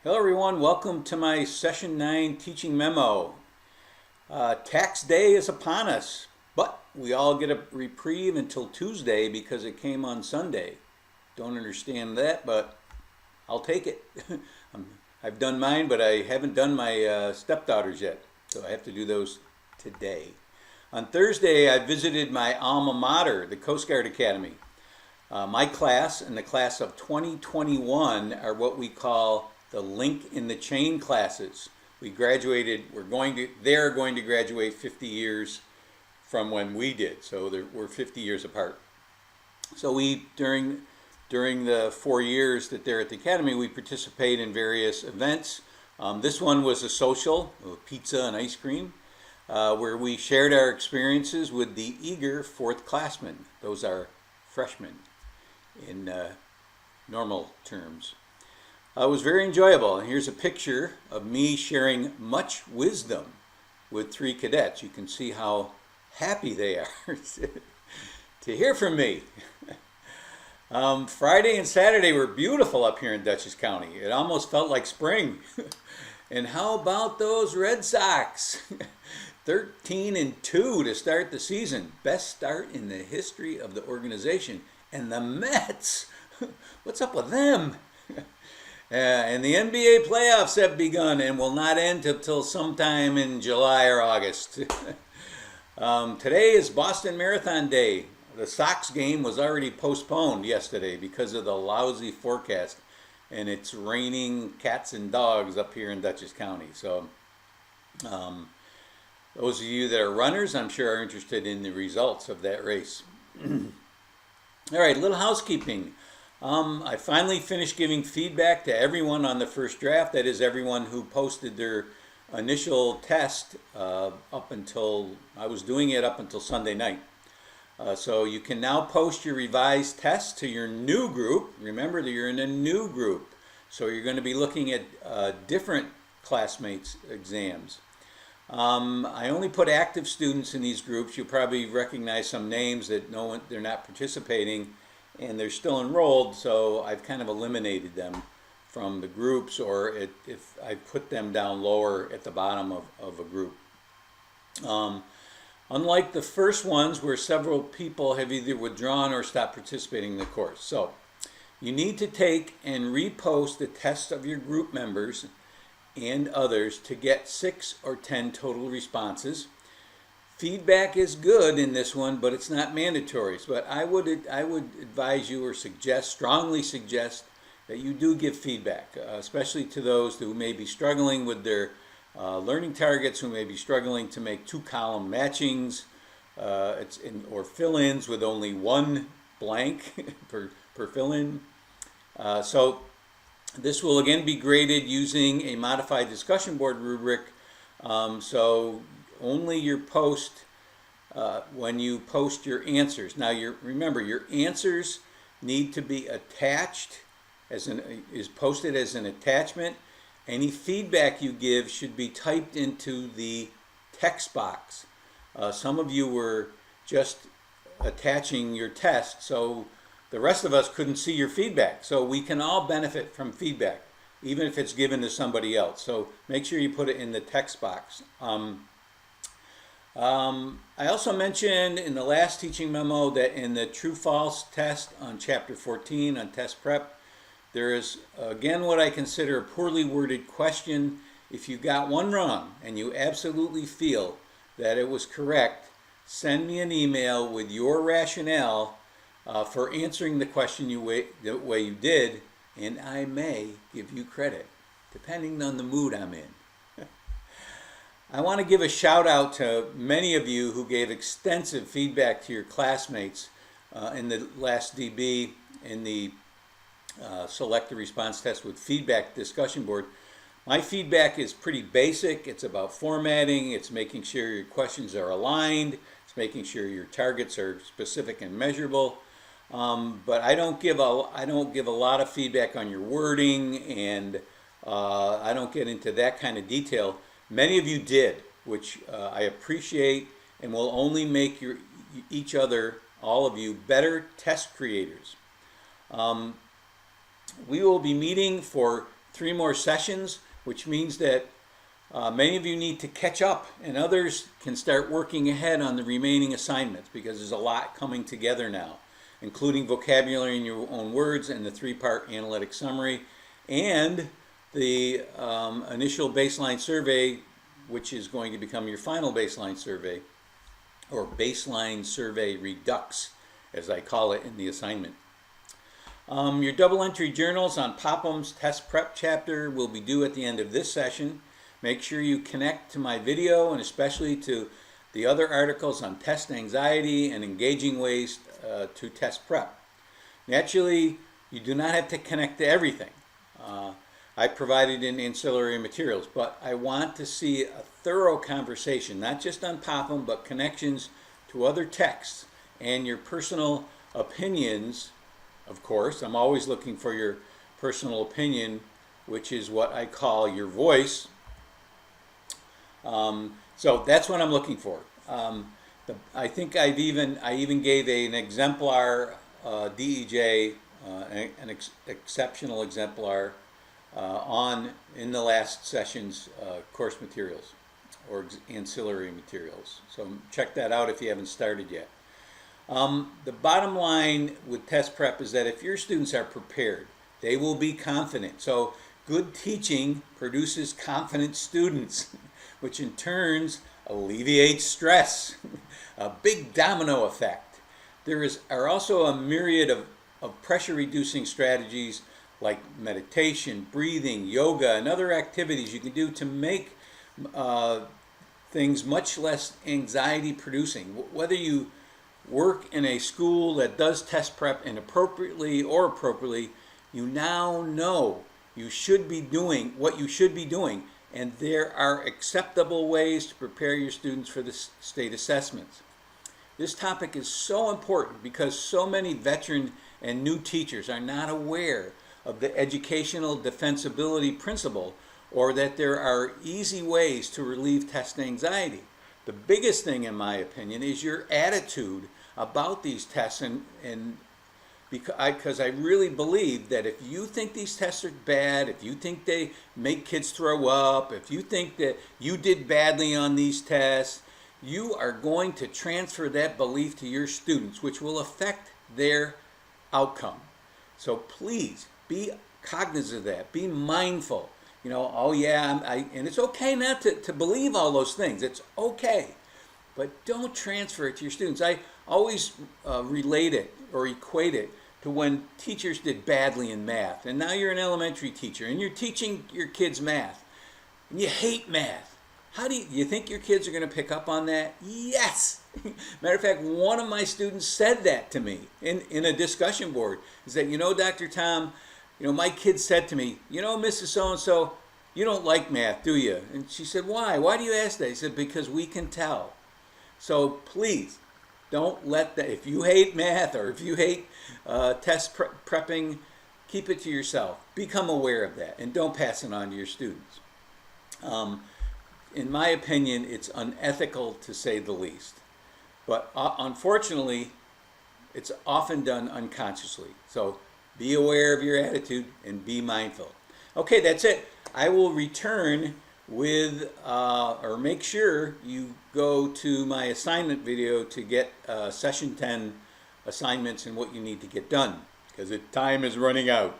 Hello everyone, welcome to my Session 9 Teaching Memo. Tax day is upon us, but we all get a reprieve until Tuesday because it came on Sunday. Don't understand that, but I'll take it. I've done mine, but I haven't done my stepdaughters yet, so I have to do those today. On Thursday, I visited my alma mater, the Coast Guard Academy. My class and the class of 2021 are what we call the link in the chain classes. We graduated, they're going to graduate 50 years from when we did, so we're 50 years apart. So during the 4 years that they're at the academy, we participate in various events. This one was a social, pizza and ice cream, where we shared our experiences with the eager fourth classmen. Those are freshmen in normal terms. It was very enjoyable. And here's a picture of me sharing much wisdom with 3 cadets. You can see how happy they are to hear from me. Friday and Saturday were beautiful up here in Dutchess County. It almost felt like spring. And how about those Red Sox? 13-2 to start the season. Best start in the history of the organization. And the Mets, what's up with them? And the NBA playoffs have begun and will not end until sometime in July or August. Today is Boston Marathon Day. The Sox game was already postponed yesterday because of the lousy forecast. And it's raining cats and dogs up here in Dutchess County. So those of you that are runners, I'm sure are interested in the results of that race. All right, a little housekeeping. I finally finished giving feedback to everyone on the first draft. That is, everyone who posted their initial test up until, I was doing it up until Sunday night. So you can now post your revised test to your new group. Remember that you're in a new group. So you're going to be looking at different classmates' exams. I only put active students in these groups. You'll probably recognize some names that they're not participating and they're still enrolled, so I've kind of eliminated them from the groups, or if I put them down lower at the bottom of a group. Unlike the first ones where several people have either withdrawn or stopped participating in the course. So you need to take and repost the tests of your group members and others to get 6 or 10 total responses. Feedback is good in this one, but it's not mandatory. But I would advise you or strongly suggest that you do give feedback, especially to those who may be struggling with their learning targets, who may be struggling to make 2-column matchings or fill-ins with only 1 blank per fill-in. So this will again be graded using a modified discussion board rubric. So only your post when you post your answers. Now remember, your answers need to be attached is posted as an attachment. Any feedback you give should be typed into the text box. Some of you were just attaching your test, so the rest of us couldn't see your feedback. So we can all benefit from feedback, even if it's given to somebody else. So make sure you put it in the text box. I also mentioned in the last teaching memo that in the true-false test on chapter 14 on test prep, there is again what I consider a poorly worded question. If you got one wrong and you absolutely feel that it was correct, send me an email with your rationale for answering the question the way you did, and I may give you credit, depending on the mood I'm in. I want to give a shout out to many of you who gave extensive feedback to your classmates in the last DB, in the select the response test with feedback discussion board. My feedback is pretty basic. It's about formatting. It's making sure your questions are aligned. It's making sure your targets are specific and measurable. But I don't give a lot of feedback on your wording, and I don't get into that kind of detail. Many of you did, which I appreciate, and will only make each other, all of you, better test creators. We will be meeting for 3 more sessions, which means that many of you need to catch up, and others can start working ahead on the remaining assignments because there's a lot coming together now, including vocabulary in your own words and the 3-part analytic summary, and the initial baseline survey, which is going to become your final baseline survey, or baseline survey redux, as I call it in the assignment. Your double entry journals on Popham's test prep chapter will be due at the end of this session. Make sure you connect to my video and especially to the other articles on test anxiety and engaging ways to test prep. Naturally, you do not have to connect to everything. I provided in ancillary materials, but I want to see a thorough conversation, not just on Popham, but connections to other texts and your personal opinions. Of course, I'm always looking for your personal opinion, which is what I call your voice. So that's what I'm looking for. I think I even gave an exemplar DEJ, an exceptional exemplar in the last session's course materials or ancillary materials. So check that out if you haven't started yet. The bottom line with test prep is that if your students are prepared, they will be confident. So good teaching produces confident students, which in turn alleviates stress. A big domino effect. There are also a myriad of pressure-reducing strategies like meditation, breathing, yoga, and other activities you can do to make things much less anxiety-producing. Whether you work in a school that does test prep inappropriately or appropriately, you now know you should be doing what you should be doing, and there are acceptable ways to prepare your students for the state assessments. This topic is so important because so many veteran and new teachers are not aware of the educational defensibility principle, or that there are easy ways to relieve test anxiety. The biggest thing, in my opinion, is your attitude about these tests, and because I really believe that if you think these tests are bad, if you think they make kids throw up, if you think that you did badly on these tests, you are going to transfer that belief to your students, which will affect their outcome. So please be cognizant of that. Be mindful. You know, oh yeah, and it's okay not to believe all those things. It's okay. But don't transfer it to your students. I always relate it or equate it to when teachers did badly in math. And now you're an elementary teacher and you're teaching your kids math. And you hate math. How do you think your kids are going to pick up on that? Yes. Matter of fact, one of my students said that to me in a discussion board. He said, you know, Dr. Tom, you know, my kid said to me, you know, Mrs. So-and-so, you don't like math, do you? And she said, why? Why do you ask that? He said, because we can tell. So please, don't let that, if you hate math or if you hate test prepping, keep it to yourself. Become aware of that and don't pass it on to your students. In my opinion, it's unethical to say the least. But unfortunately, it's often done unconsciously. So be aware of your attitude and be mindful. Okay, that's it. I will return with, or make sure you go to my assignment video to get session 10 assignments and what you need to get done, because time is running out.